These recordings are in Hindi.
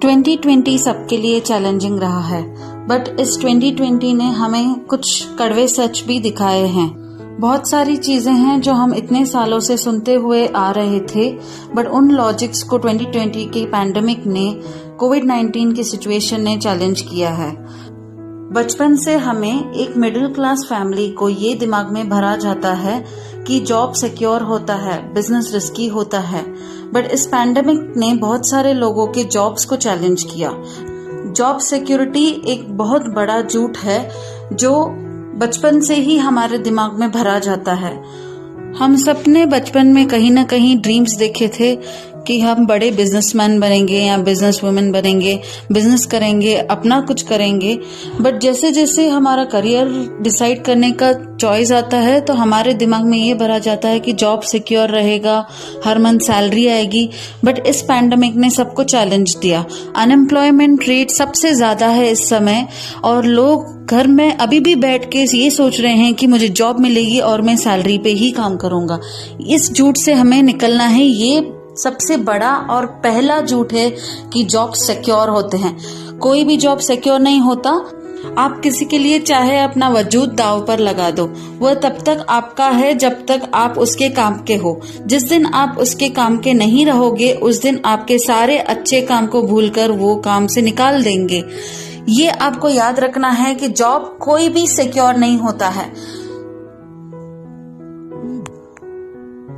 2020 सबके लिए चैलेंजिंग रहा है, बट इस 2020 ने हमें कुछ कड़वे सच भी दिखाए हैं। बहुत सारी चीजें हैं जो हम इतने सालों से सुनते हुए आ रहे थे, बट उन लॉजिक्स को 2020 के पैंडेमिक ने, कोविड-19 की सिचुएशन ने चैलेंज किया है। बचपन से हमें एक मिडिल क्लास फैमिली को ये दिमाग में भरा जाता है कि जॉब सिक्योर होता है, बिजनेस रिस्की होता है, बट इस पैंडेमिक ने बहुत सारे लोगों के जॉब्स को चैलेंज किया। जॉब सिक्योरिटी एक बहुत बड़ा झूठ है जो बचपन से ही हमारे दिमाग में भरा जाता है। हम सबने बचपन में कहीं ना कहीं ड्रीम्स देखे थे कि हम बड़े बिजनेसमैन बनेंगे या बिजनेस वुमेन बनेंगे, बिजनेस करेंगे, अपना कुछ करेंगे। बट जैसे जैसे हमारा करियर डिसाइड करने का चॉइस आता है तो हमारे दिमाग में ये भरा जाता है कि जॉब सिक्योर रहेगा, हर मंथ सैलरी आएगी। बट इस पैंडेमिक ने सबको चैलेंज दिया। अनएम्प्लॉयमेंट रेट सबसे ज्यादा है इस समय और लोग घर में अभी भी बैठ के ये सोच रहे हैं कि मुझे जॉब मिलेगी और मैं सैलरी पे ही काम करूंगा। इस झूठ से हमें निकलना है। ये सबसे बड़ा और पहला झूठ है कि जॉब सिक्योर होते हैं। कोई भी जॉब सिक्योर नहीं होता। आप किसी के लिए चाहे अपना वजूद दांव पर लगा दो, वह तब तक आपका है जब तक आप उसके काम के हो। जिस दिन आप उसके काम के नहीं रहोगे उस दिन आपके सारे अच्छे काम को भूलकर वो काम से निकाल देंगे। ये आपको याद रखना है कि जॉब कोई भी सिक्योर नहीं होता है।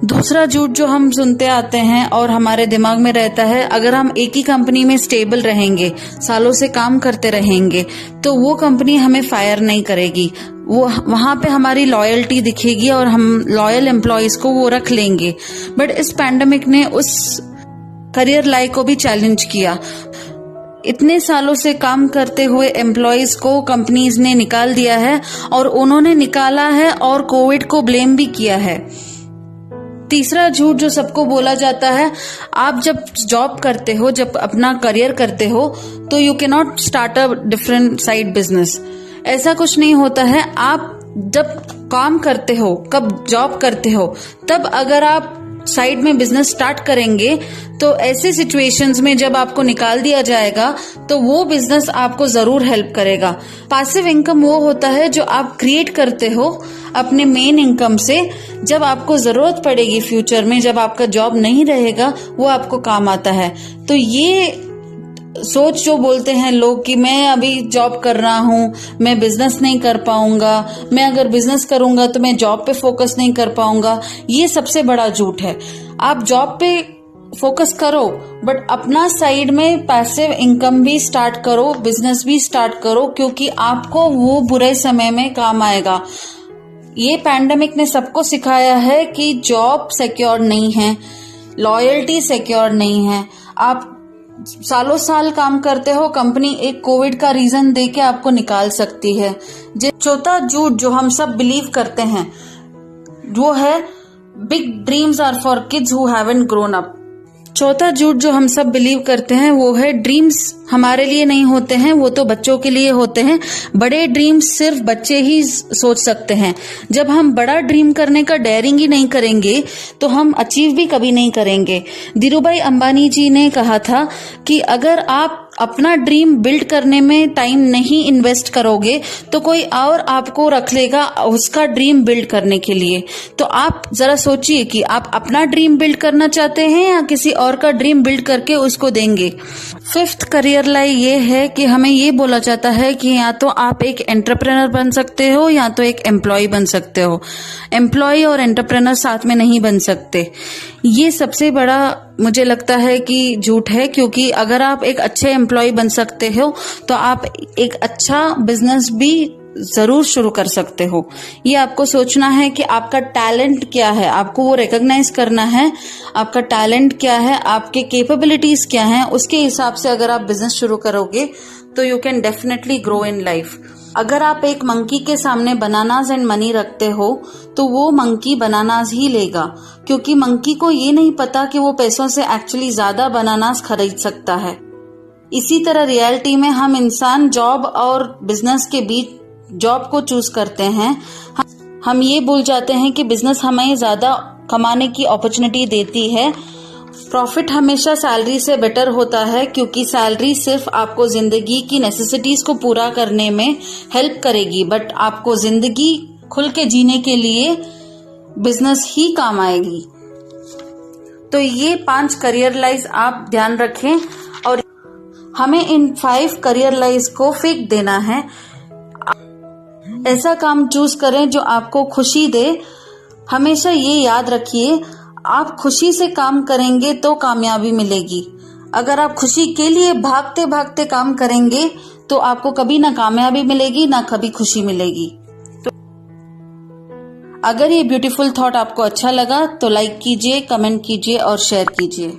दूसरा झूठ जो हम सुनते आते हैं और हमारे दिमाग में रहता है, अगर हम एक ही कंपनी में स्टेबल रहेंगे, सालों से काम करते रहेंगे, तो वो कंपनी हमें फायर नहीं करेगी। वो वहां पे हमारी लॉयल्टी दिखेगी और हम लॉयल एम्प्लॉयज को वो रख लेंगे। बट इस पैंडेमिक ने उस करियर लाइफ को भी चैलेंज किया। इतने सालों से काम करते हुए एम्प्लॉयज को कंपनीज ने निकाल दिया है और उन्होंने निकाला है और कोविड को ब्लेम भी किया है। तीसरा झूठ जो सबको बोला जाता है, आप जब जॉब करते हो, जब अपना करियर करते हो, तो you can not start a different side business. ऐसा कुछ नहीं होता है। आप जब काम करते हो, कब जॉब करते हो, तब अगर आप साइड में बिजनेस स्टार्ट करेंगे तो ऐसे सिचुएशंस में जब आपको निकाल दिया जाएगा तो वो बिजनेस आपको जरूर हेल्प करेगा। पैसिव इनकम वो होता है जो आप क्रिएट करते हो अपने मेन इनकम से। जब आपको जरूरत पड़ेगी फ्यूचर में, जब आपका जॉब नहीं रहेगा, वो आपको काम आता है। तो ये सोच जो बोलते हैं लोग कि मैं अभी जॉब कर रहा हूं, मैं बिजनेस नहीं कर पाऊंगा, मैं अगर बिजनेस करूंगा तो मैं जॉब पे फोकस नहीं कर पाऊंगा, ये सबसे बड़ा झूठ है। आप जॉब पे फोकस करो बट अपना साइड में पैसिव इनकम भी स्टार्ट करो, बिजनेस भी स्टार्ट करो, क्योंकि आपको वो बुरे समय में काम आएगा। ये पैंडेमिक ने सबको सिखाया है कि जॉब सिक्योर नहीं है, लॉयल्टी सिक्योर नहीं है। आप सालों साल काम करते हो, कंपनी एक कोविड का रीजन देके आपको निकाल सकती है। चौथा झूठ जो हम सब बिलीव करते हैं वो है, big dreams are for kids who haven't grown up. चौथा झूठ जो हम सब बिलीव करते हैं वो है, ड्रीम्स हमारे लिए नहीं होते हैं, वो तो बच्चों के लिए होते हैं। बड़े ड्रीम्स सिर्फ बच्चे ही सोच सकते हैं। जब हम बड़ा ड्रीम करने का डेयरिंग ही नहीं करेंगे तो हम अचीव भी कभी नहीं करेंगे। धीरूभाई अंबानी जी ने कहा था कि अगर आप अपना ड्रीम बिल्ड करने में टाइम नहीं इन्वेस्ट करोगे तो कोई और आपको रख लेगा उसका ड्रीम बिल्ड करने के लिए। तो आप जरा सोचिए कि आप अपना ड्रीम बिल्ड करना चाहते हैं या किसी और का ड्रीम बिल्ड करके उसको देंगे। फिफ्थ करियर लाई ये है कि हमें ये बोला जाता है कि या तो आप एक एंटरप्रेनर बन सकते हो या तो एक एम्प्लॉय बन सकते हो। एम्प्लॉय और एंटरप्रेनर साथ में नहीं बन सकते। ये सबसे बड़ा मुझे लगता है कि झूठ है, क्योंकि अगर आप एक अच्छे एम्प्लॉय बन सकते हो तो आप एक अच्छा बिजनेस भी जरूर शुरू कर सकते हो। ये आपको सोचना है कि आपका टैलेंट क्या है, आपको वो रिकॉग्नाइज करना है। आपका टैलेंट क्या है, आपके कैपेबिलिटीज क्या हैं, उसके हिसाब से अगर आप बिजनेस शुरू करोगे तो you can definitely grow in life. अगर आप एक मंकी के सामने बनानास एंड मनी रखते हो तो वो मंकी बनानास ही लेगा, क्योंकि मंकी को ये नहीं पता कि वो पैसों से एक्चुअली ज्यादा बनानास खरीद सकता है। इसी तरह रियलिटी में हम इंसान जॉब और बिजनेस के बीच जॉब को चूज करते हैं। हम ये भूल जाते हैं कि बिजनेस हमें ज्यादा कमाने की अपॉर्चुनिटी देती है प्रॉफिट हमेशा सैलरी से बेटर होता है, क्योंकि सैलरी सिर्फ आपको जिंदगी की नेसेसिटीज को पूरा करने में हेल्प करेगी, बट आपको जिंदगी खुल के जीने के लिए बिजनेस ही काम आएगी। तो ये 5 करियर लाइज आप ध्यान रखें और हमें इन 5 करियर लाइज को फेंक देना है। ऐसा काम चूज करें जो आपको खुशी दे। हमेशा ये याद रखिए, आप खुशी से काम करेंगे तो कामयाबी मिलेगी। अगर आप खुशी के लिए भागते भागते काम करेंगे तो आपको कभी ना कामयाबी मिलेगी ना कभी खुशी मिलेगी। तो अगर ये ब्यूटीफुल थॉट आपको अच्छा लगा तो लाइक कीजिए, कमेंट कीजिए और शेयर कीजिए।